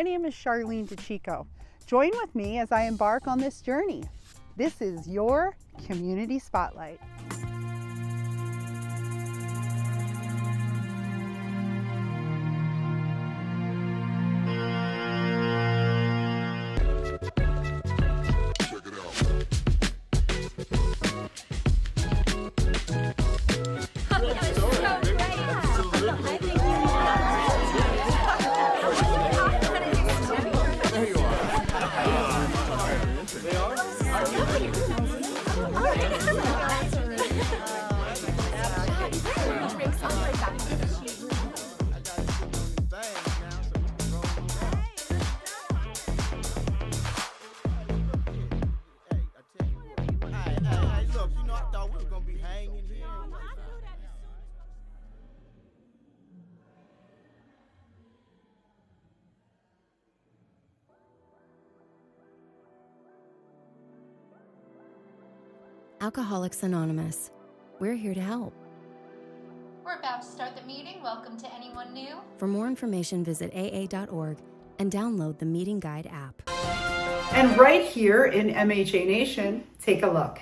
name is Charlene DeChico. Join with me as I embark on this journey. This is your Community Spotlight. Alcoholics Anonymous. We're here to help. We're about to start the meeting. Welcome to anyone new. For more information, visit aa.org and download the Meeting Guide app. And right here in MHA Nation, take a look.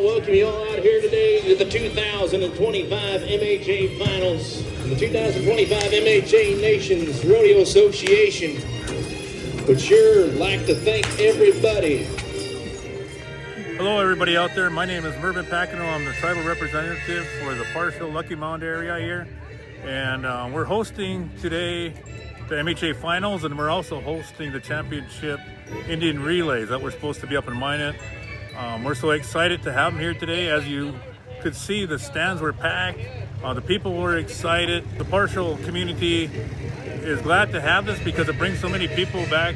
Welcome you all out here today to the 2025 MHA Finals. The 2025 MHA Nations Rodeo Association would sure like to thank everybody. Hello everybody out there, my name is Mervyn Packino. I'm the tribal representative for the Partial Lucky Mound area here. And we're hosting today the MHA Finals, and we're also hosting the Championship Indian Relays that we're supposed to be up in Minot. We're so excited to have them here today. As you could see, the stands were packed. The people were excited. The Partial community is glad to have this because it brings so many people back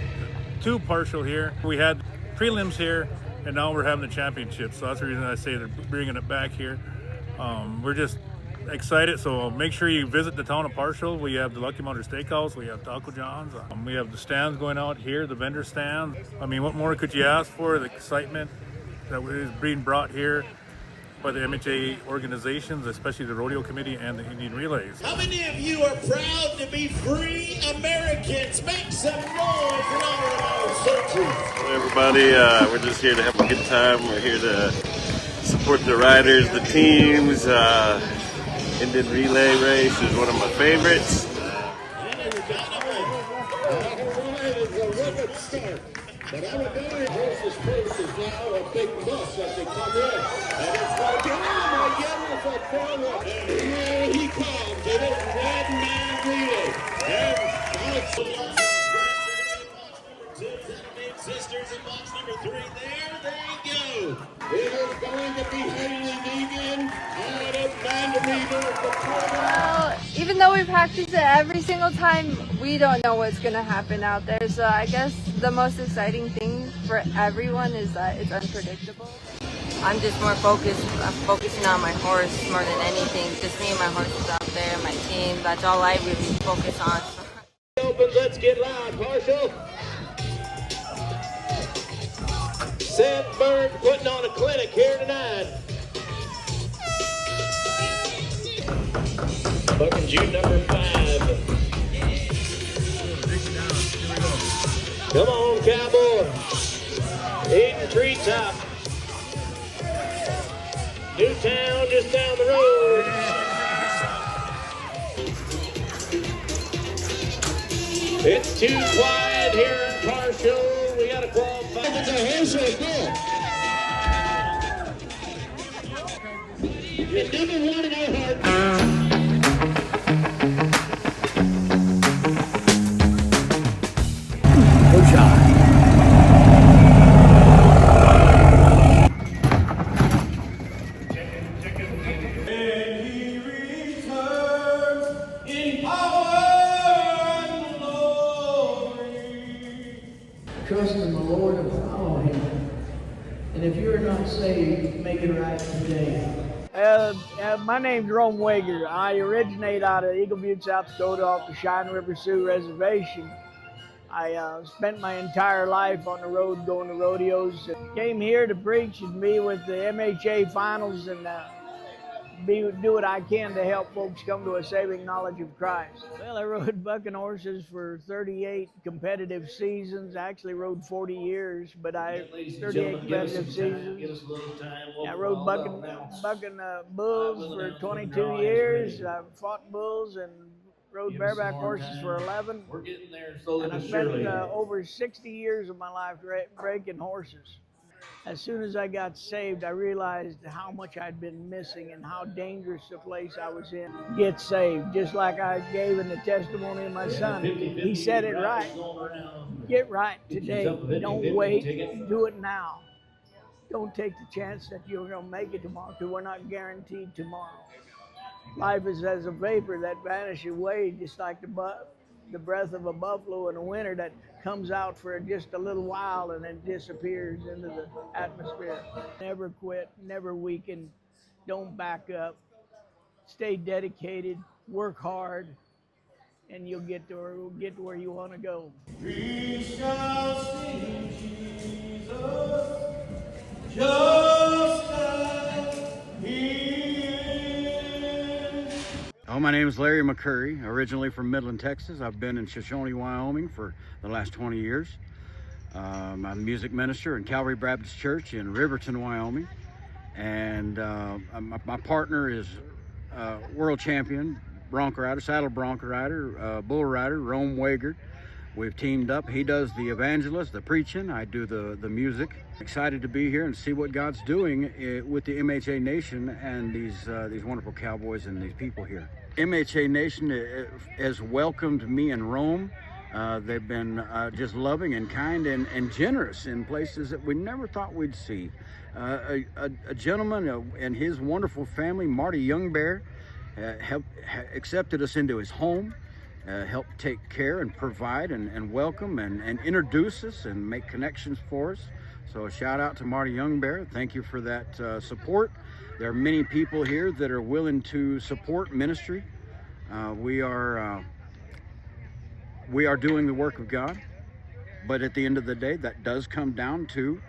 to Partial here. We had prelims here, and now we're having the championship. So that's the reason I say they're bringing it back here. We're just excited. So make sure you visit the town of Partial. We have the Lucky Mountain Steakhouse. We have Taco John's. We have the stands going out here, the vendor stands. I mean, what more could you ask for? The excitement that is being brought here by the MHA organizations, especially the Rodeo Committee and the Indian Relays. How many of you are proud to be free Americans? Make some noise in honor of our soldiers. Hello everybody, we're just here to have a good time. We're here to support the riders, the teams. Indian Relay race is one of my favorites. But Alabama versus Post is now a big plus as they come in. And it's going to be my yellow for Carla. And here he comes. It is Red Man Relay. And Alex Big Sisters in box number 3. There they go. It is going to be Haley Negan out of Vandermeer. Well, even though we practice it every single time, we don't know what's going to happen out there. So I guess the most exciting thing for everyone is that it's unpredictable. I'm just more focused. I'm focusing on my horse more than anything. Just me and my horses out there, my team. That's all I really focus on. Opens, let's get loud, Partial. Seth Bird putting on a clinic here tonight. Bucking June number 5. Come on, Cowboy. Eden Treetop. Newtown just down the road. It's too quiet here in Partial. We got to qualify. It's a horse right there. It's number 1 in our heart. Trust in the Lord and follow Him. And if you're not saved, make it right today. My name's Rome Wager. I originate out of Eagle Butte, South Dakota, off the Cheyenne River Sioux Reservation. I spent my entire life on the road going to rodeos. Came here to preach and be with the MHA finals and do what I can to help folks come to a saving knowledge of Christ. Well, I rode bucking horses for 38 competitive seasons. I actually rode 40 years, but 38 competitive seasons. I rode bucking bulls for 22 years. I fought bulls and rode bareback horses for 11. We're getting there slowly And I but spent surely. over 60 years of my life breaking horses. As soon as I got saved, I realized how much I'd been missing and how dangerous the place I was in. Get saved, just like I gave in the testimony of my son. He said it right. Get right today. Don't wait. Do it now. Don't take the chance that you're going to make it tomorrow, because we're not guaranteed tomorrow. Life is as a vapor that vanishes away, just like the breath of a buffalo in the winter that comes out for just a little while and then disappears into the atmosphere. Never quit, never weaken, don't back up, stay dedicated, work hard, and you'll get to where you want to go. We shall see Jesus just as he is. Oh, my name is Larry McCurry, originally from Midland, Texas. I've been in Shoshone, Wyoming for the last 20 years. I'm a music minister in Calvary Baptist Church in Riverton, Wyoming. And my partner is world champion bronco rider, saddle bronco rider, bull rider, Rome Wager. We've teamed up. He does the evangelist, the preaching. I do the music. Excited to be here and see what God's doing with the MHA Nation and these wonderful cowboys and these people here. MHA Nation has welcomed me in Rome. They've been just loving and kind and generous in places that we never thought we'd see. A gentleman and his wonderful family, Marty Youngbear, accepted us into his home. Help take care and provide and welcome and introduce us and make connections for us. So a shout out to Marty Youngbear. Thank you for that support. There are many people here that are willing to support ministry. We are doing the work of God, but at the end of the day, that does come down to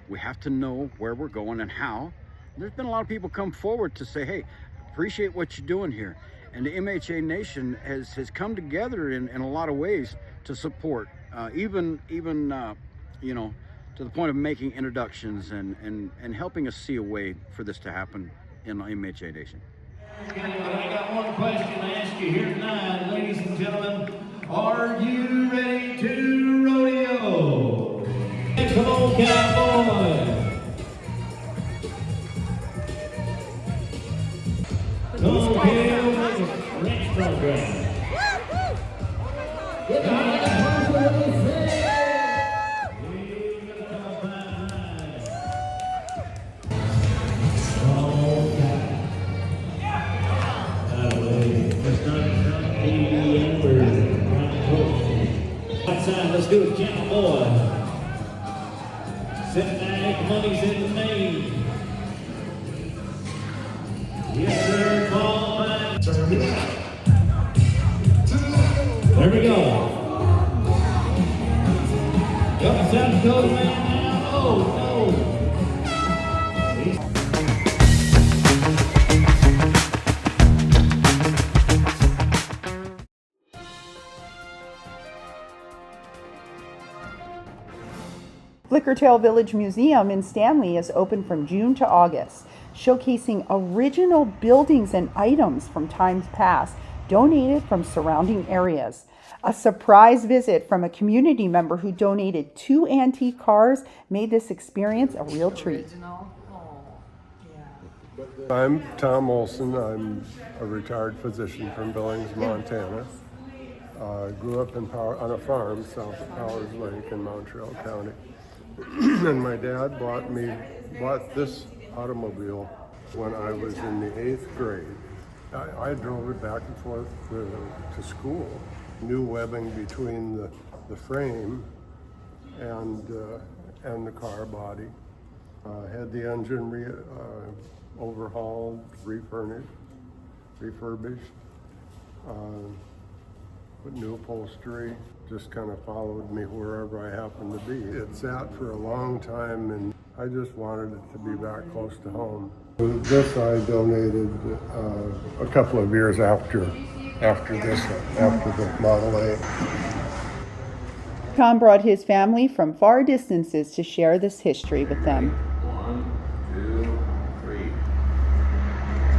we have to know where we're going and how. There's been a lot of people come forward to say, hey, appreciate what you're doing here. And the MHA Nation has come together in a lot of ways to support, even you know, to the point of making introductions and helping us see a way for this to happen in the MHA Nation. I got one question to ask you here tonight, ladies and gentlemen. Are you ready to rodeo? Come on, cowboy. Ranch program. Outside, let's do it, cowboy. Sit back, money's in the main. Yes, sir, qualified. There we go. Got the South Dakota man now. Oh, no. Flickertail Village Museum in Stanley is open from June to August, showcasing original buildings and items from times past, donated from surrounding areas. A surprise visit from a community member who donated 2 antique cars made this experience a real treat. I'm Tom Olson. I'm a retired physician from Billings, Montana. Grew up on a farm south of Powers Lake in Montreal County. And my dad bought this automobile when I was in the 8th grade. I drove it back and forth to school. New webbing between the frame and the car body. Had the engine overhauled, refurbished. Put new upholstery, just kind of followed me wherever I happened to be. It sat for a long time, and I just wanted it to be back close to home. This I donated a couple of years after the Model A. Tom brought his family from far distances to share this history with them. 1, 2, 3.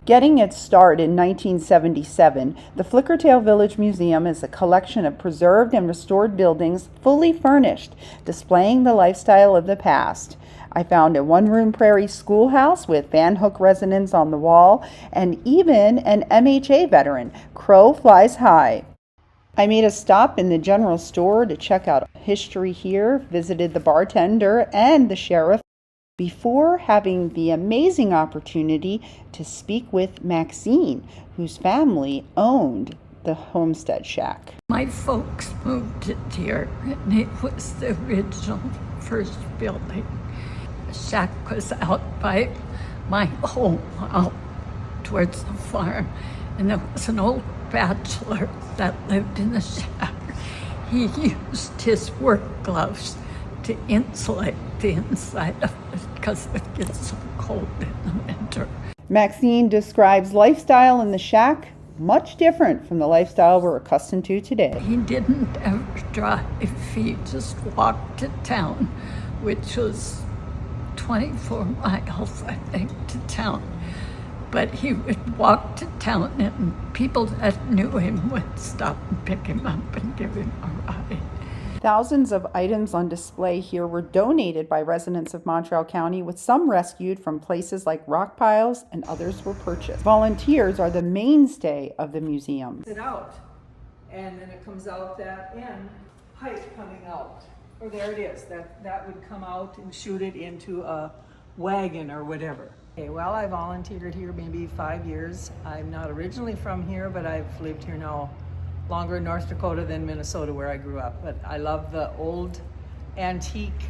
Getting its start in 1977, the Flickertail Village Museum is a collection of preserved and restored buildings fully furnished, displaying the lifestyle of the past. I found a one-room prairie schoolhouse with Van Hook resonance on the wall, and even an MHA veteran, Crow Flies High. I made a stop in the general store to check out history here, visited the bartender and the sheriff, before having the amazing opportunity to speak with Maxine, whose family owned the homestead shack. My folks moved it here, and it was the original first building. The shack was out by my home, out towards the farm, and there was an old bachelor that lived in the shack. He used his work gloves to insulate the inside of it because it gets so cold in the winter. Maxine describes lifestyle in the shack much different from the lifestyle we're accustomed to today. He didn't ever drive. He just walked to town, which was 24 miles, I think, to town. But he would walk to town, and people that knew him would stop and pick him up and give him a ride. Thousands of items on display here were donated by residents of Montreal County, with some rescued from places like rock piles and others were purchased. Volunteers are the mainstay of the museum. It out, and then it comes out that end, pipe coming out. Or there it is, that would come out and shoot it into a wagon or whatever. Okay, well, I volunteered here maybe 5 years. I'm not originally from here, but I've lived here now longer in North Dakota than Minnesota, where I grew up. But I love the old antique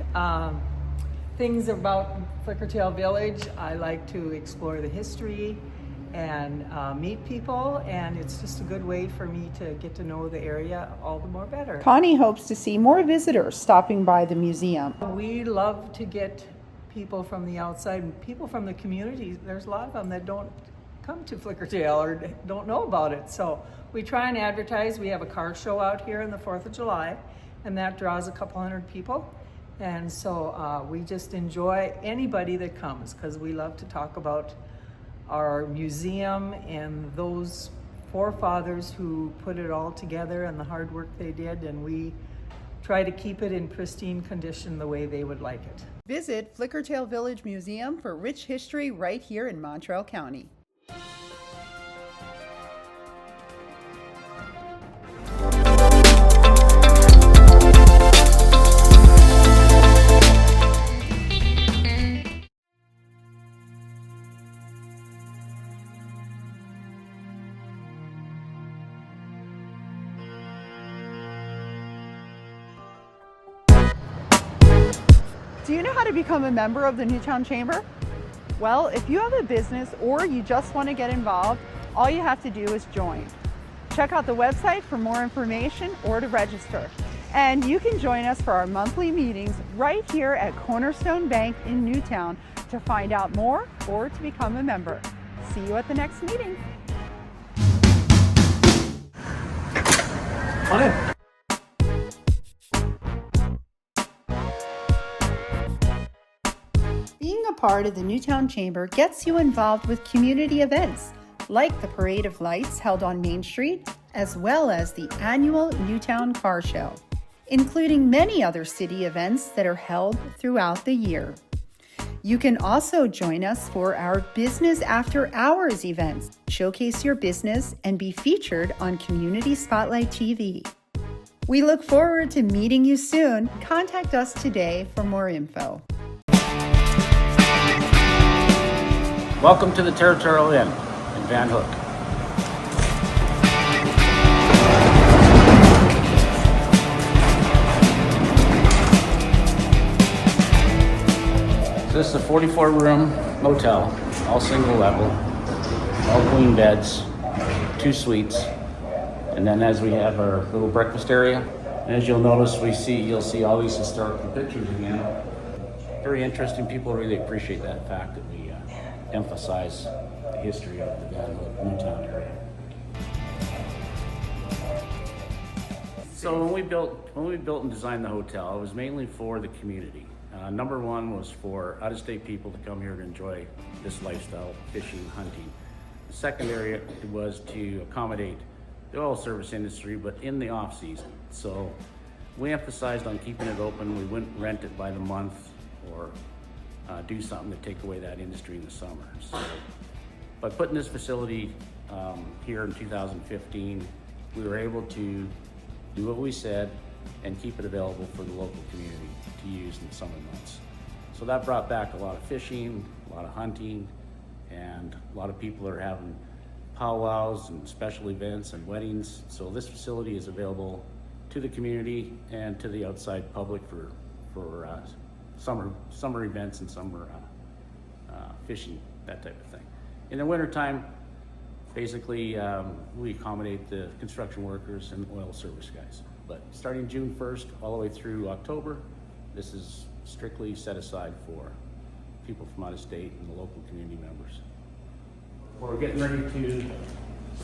things about Flickertail Village. I like to explore the history and meet people, and it's just a good way for me to get to know the area all the more better. Connie hopes to see more visitors stopping by the museum. We love to get people from the outside and people from the community. There's a lot of them that don't come to Flickertail or don't know about it. So we try and advertise. We have a car show out here on the 4th of July, and that draws a couple hundred people. And so we just enjoy anybody that comes, because we love to talk about our museum and those forefathers who put it all together and the hard work they did, and we try to keep it in pristine condition the way they would like it. Visit Flickertail Village Museum for rich history right here in Montreal County. Do you know how to become a member of the Newtown Chamber? Well, if you have a business or you just want to get involved, all you have to do is join. Check out the website for more information or to register. And you can join us for our monthly meetings right here at Cornerstone Bank in Newtown to find out more or to become a member. See you at the next meeting. On in. Being a part of the Newtown Chamber gets you involved with community events like the Parade of Lights held on Main Street, as well as the annual Newtown Car Show, including many other city events that are held throughout the year. You can also join us for our Business After Hours events, showcase your business, and be featured on Community Spotlight TV. We look forward to meeting you soon. Contact us today for more info. Welcome to the Territorial Inn in Van Hook. So this is a 44-room motel, all single level, all queen beds, 2 suites, and then as we have our little breakfast area, And as you'll notice, you'll see all these historical pictures again. Very interesting. People really appreciate that fact that we emphasize the history of the Van Hook Newtown area. So when we built and designed the hotel, it was mainly for the community. Number one was for out-of-state people to come here to enjoy this lifestyle, fishing, hunting. The second area was to accommodate the oil service industry, but in the off season. So we emphasized on keeping it open. We wouldn't rent it by the month or do something to take away that industry in the summer. So by putting this facility here in 2015, we were able to do what we said and keep it available for the local community to use in the summer months. So that brought back a lot of fishing, a lot of hunting, and a lot of people are having powwows and special events and weddings. So this facility is available to the community and to the outside public for summer events and summer fishing, that type of thing. In the wintertime, basically, we accommodate the construction workers and oil service guys. But starting June 1st all the way through October, this is strictly set aside for people from out of state and the local community members. We're getting ready to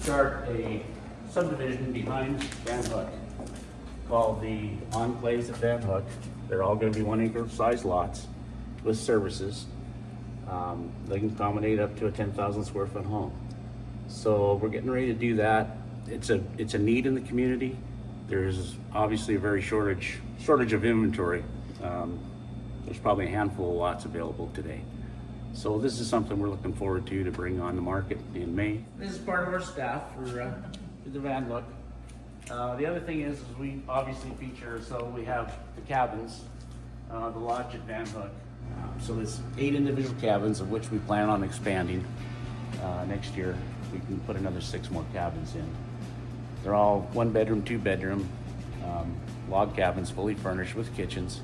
start a subdivision behind Van Hook called the Enclaves at Van Hook. They're all going to be 1 acre size lots with services. They can accommodate up to a 10,000 square foot home. So we're getting ready to do that. It's a need in the community. There's obviously a very shortage of inventory. There's probably a handful of lots available today. So this is something we're looking forward to bring on the market in May. This is part of our staff for the Van Hook. The other thing is we obviously feature, so we have the cabins, the lodge at Van Hook. So there's 8 individual cabins, of which we plan on expanding next year. We can put another 6 more cabins in. They're all 1 bedroom, 2 bedroom, log cabins, fully furnished with kitchens.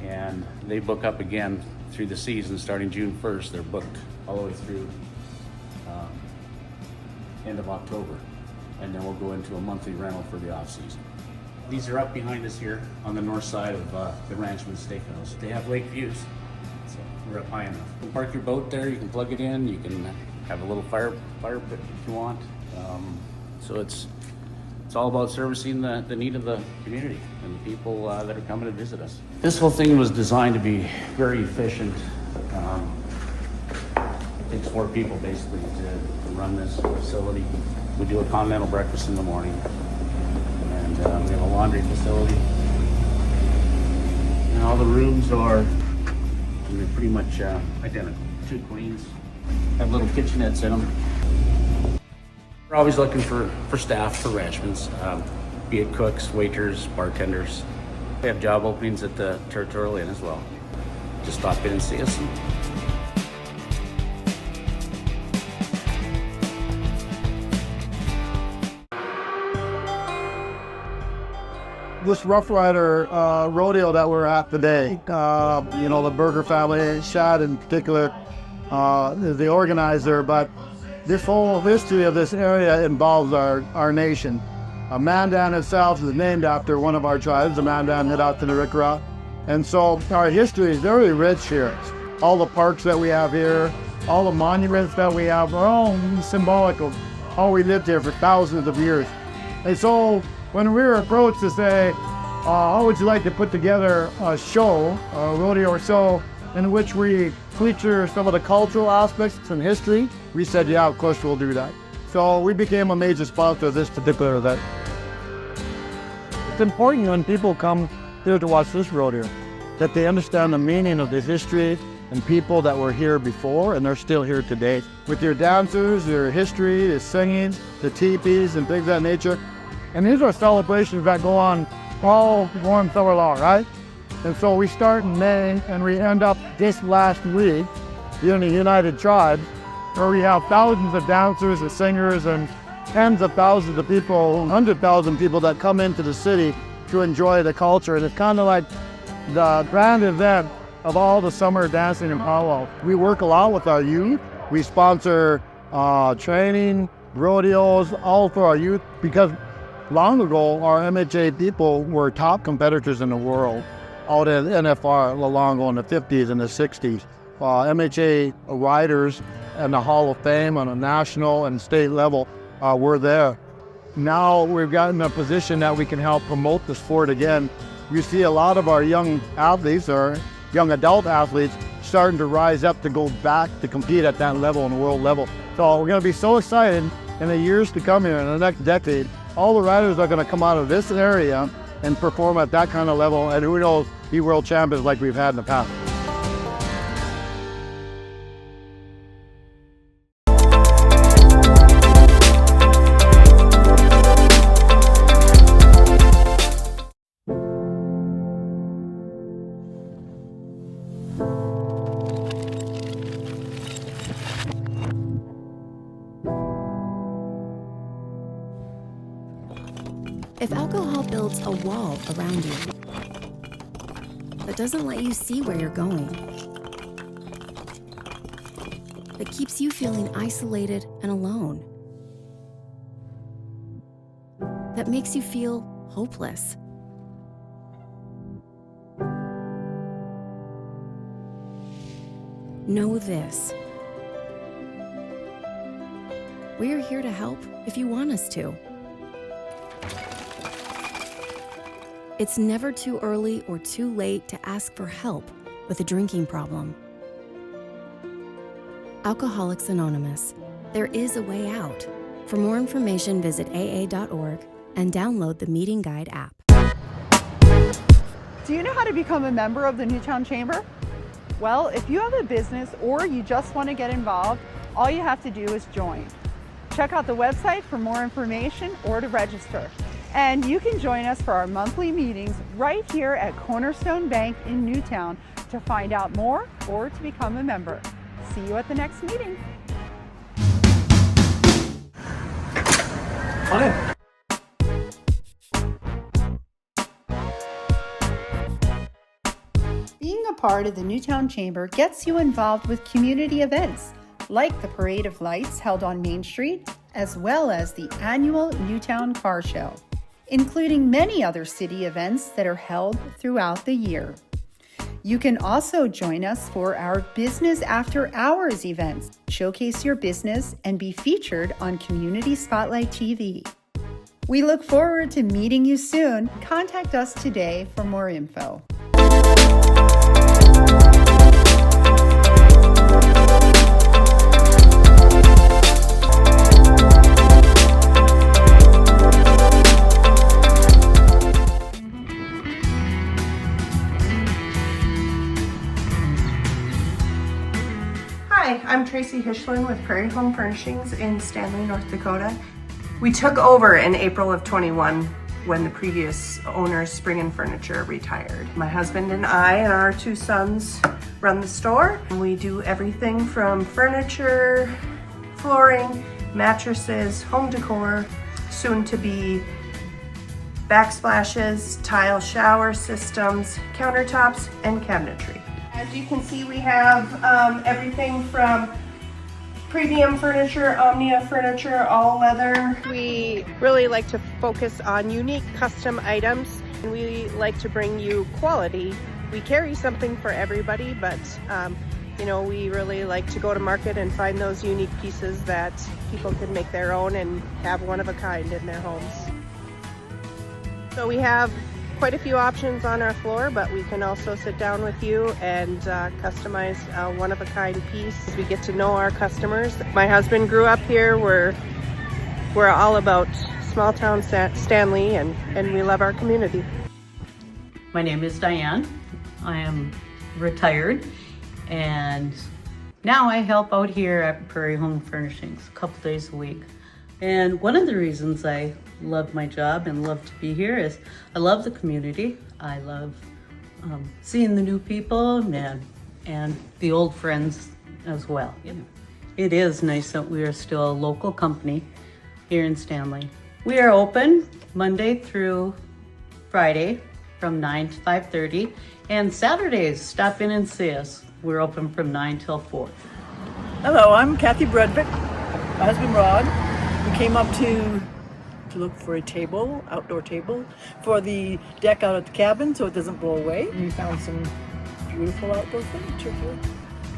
And they book up again through the season, starting June 1st. They're booked all the way through end of October. And then we'll go into a monthly rental for the off season. These are up behind us here on the north side of the Ranchman's Steakhouse. They have lake views, so we're up high enough. You can park your boat there, you can plug it in, you can have a little fire pit if you want. So it's all about servicing the need of the community and the people that are coming to visit us. This whole thing was designed to be very efficient. It takes 4 people basically to run this facility. We do a continental breakfast in the morning, and we have a laundry facility. And all the rooms are pretty much identical. 2 queens, have little kitchenettes in them. We're always looking for staff for Ranchmans, be it cooks, waiters, bartenders. We have job openings at the Territorial Inn as well. Just stop in and see us. This Rough Rider rodeo that we're at today, the Berger family, Shad in particular, is the organizer, but this whole history of this area involves our nation. Mandan itself is named after one of our tribes. The Mandan head out to the Rickra. And so our history is very rich here. All the parks that we have here, all the monuments that we have are all symbolic of how we lived here for thousands of years. And so when we were approached to say, how would you like to put together a show, a rodeo show, in which we feature some of the cultural aspects and history, we said, yeah, of course we'll do that. So we became a major sponsor of this particular event. It's important when people come here to watch this rodeo that they understand the meaning of the history and people that were here before and they're still here today. With your dancers, your history, the singing, the teepees and things of that nature. And these are celebrations that go on all warm summer long, right? And so we start in May and we end up this last week in the United Tribes, where we have thousands of dancers and singers and tens of thousands of people, 100,000 people that come into the city to enjoy the culture. And it's kind of like the grand event of all the summer dancing and powwow. We work a lot with our youth. We sponsor training, rodeos, all for our youth, because Long ago, our MHA people were top competitors in the world out at NFR Lalango in the 50s and the 60s. MHA riders and the Hall of Fame on a national and state level were there. Now we've gotten a position that we can help promote the sport again. You see a lot of our young athletes or young adult athletes starting to rise up to go back to compete at that level, on the world level. So we're going to be so excited in the years to come here, in the next decade. All the riders are going to come out of this area and perform at that kind of level, and who knows, be world champions like we've had in the past. If alcohol builds a wall around you that doesn't let you see where you're going, that keeps you feeling isolated and alone, that makes you feel hopeless, know this. We're here to help if you want us to. It's never too early or too late to ask for help with a drinking problem. Alcoholics Anonymous, there is a way out. For more information, visit aa.org and download the Meeting Guide app. Do you know how to become a member of the Newtown Chamber? Well, if you have a business or you just want to get involved, all you have to do is join. Check out the website for more information or to register. And you can join us for our monthly meetings right here at Cornerstone Bank in Newtown to find out more or to become a member. See you at the next meeting. On in. Being a part of the Newtown Chamber gets you involved with community events like the Parade of Lights held on Main Street, as well as the annual Newtown Car Show, including many other city events that are held throughout the year. You can also join us for our Business After Hours events, showcase your business, and be featured on Community Spotlight TV. We look forward to meeting you soon. Contact us today for more info. Hi, I'm Tracy Hischlin with Prairie Home Furnishings in Stanley, North Dakota. We took over in April of 21 when the previous owner, Spring & Furniture, retired. My husband and I and our two sons run the store. We do everything from furniture, flooring, mattresses, home decor, soon to be backsplashes, tile shower systems, countertops, and cabinetry. As you can see, we have everything from premium furniture, Omnia furniture, all leather. We really like to focus on unique custom items, and we like to bring you quality. We carry something for everybody, but you know, we really like to go to market and find those unique pieces that people can make their own and have one of a kind in their homes. So we have quite a few options on our floor, but we can also sit down with you and customize a one-of-a-kind piece as we get to know our customers. My husband grew up here. We're all about small town Stanley, and we love our community. My name is Diane. I am retired, and now I help out here at Prairie Home Furnishings a couple days a week. And one of the reasons I love my job and love to be here is I love the community. I love seeing the new people and the old friends as well. It is nice that we are still a local company here in Stanley. We are open Monday through Friday from 9 to 5:30, and Saturdays, stop in and see us. We're open from 9 till 4. Hello, I'm Kathy Bredvick, my husband Rod. We came up to to look for a table, outdoor table, for the deck out at the cabin so it doesn't blow away. We found some beautiful outdoor furniture here.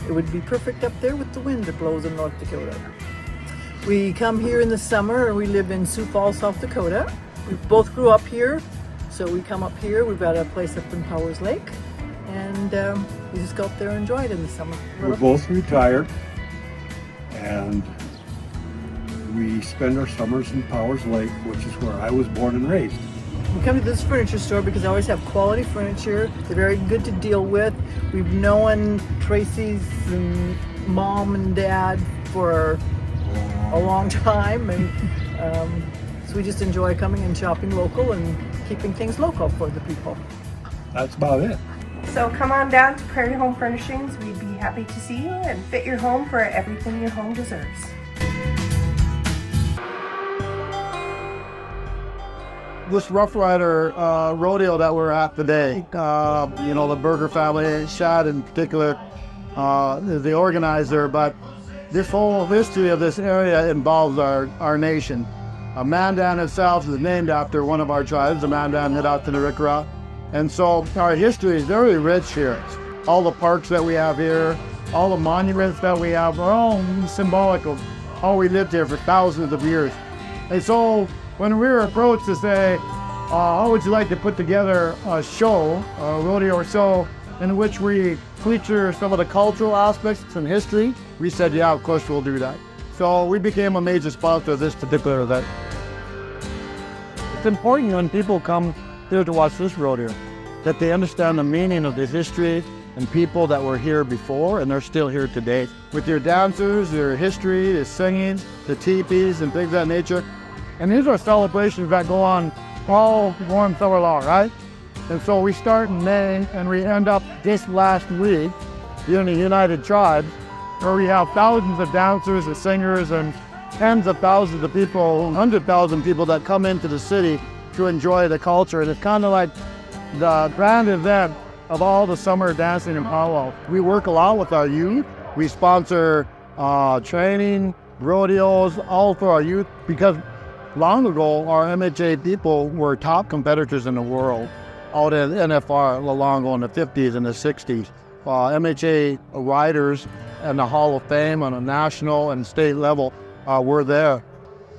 It would be perfect up there with the wind that blows in North Dakota. We come here in the summer, and we live in Sioux Falls, South Dakota. We both grew up here, so we come up here. We've got a place up in Powers Lake, and we just go up there and enjoy it in the summer. We're both retired, and we spend our summers in Powers Lake, which is where I was born and raised. We come to this furniture store because I always have quality furniture. They're very good to deal with. We've known Tracy's mom and dad for a long time, and so we just enjoy coming and shopping local and keeping things local for the people. That's about it. So come on down to Prairie Home Furnishings. We'd be happy to see you and fit your home for everything your home deserves. This Rough Rider rodeo that we're at today, the Berger family, Shad in particular, is the organizer, but this whole history of this area involves our nation. Mandan itself is named after one of our tribes, the Mandan head out to the Ricra. And so our history is very rich here. All the parks that we have here, all the monuments that we have are all symbolic of how we lived here for thousands of years. And so when we were approached to say, how would you like to put together a show, a rodeo show, in which we feature some of the cultural aspects and history, we said, yeah, of course we'll do that. So we became a major sponsor of this particular event. It's important when people come here to watch this rodeo that they understand the meaning of the history and people that were here before and they're still here today. With your dancers, your history, the singing, the teepees and things of that nature. And these are celebrations that go on all warm summer long, right? And so we start in May and we end up this last week here in the United Tribes, where we have thousands of dancers and singers and tens of thousands of people, 100,000 people that come into the city to enjoy the culture. And it's kind of like the grand event of all the summer dancing in Powell. We work a lot with our youth. We sponsor training, rodeos, all for our youth, because long ago, our MHA people were top competitors in the world out in NFR long ago in the 50s and the 60s. MHA riders and the Hall of Fame on a national and state level were there.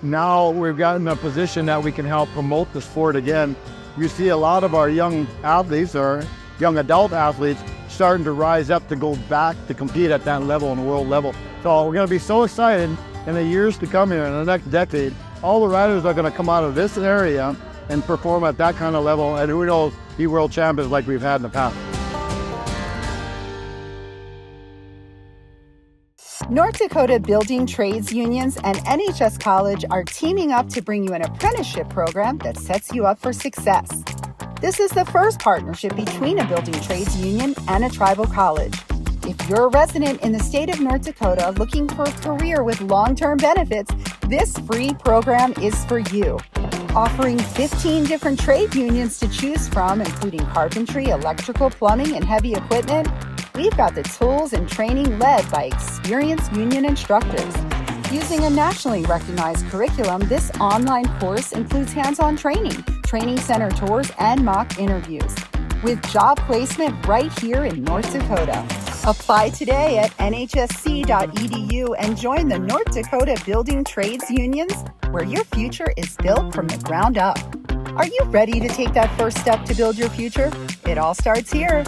Now we've gotten a position that we can help promote the sport again. You see a lot of our young athletes or young adult athletes starting to rise up to go back to compete at that level, on the world level. So we're going to be so excited in the years to come here, in the next decade. All the riders are going to come out of this area and perform at that kind of level, and who knows, be world champions like we've had in the past. North Dakota Building Trades Unions and NHS College are teaming up to bring you an apprenticeship program that sets you up for success. This is the first partnership between a building trades union and a tribal college. If you're a resident in the state of North Dakota looking for a career with long-term benefits, this free program is for you. Offering 15 different trade unions to choose from, including carpentry, electrical, plumbing, and heavy equipment, we've got the tools and training led by experienced union instructors. Using a nationally recognized curriculum, this online course includes hands-on training, training center tours, and mock interviews, with job placement right here in North Dakota. Apply today at nhsc.edu and join the North Dakota Building Trades Unions, where your future is built from the ground up. Are you ready to take that first step to build your future? It all starts here.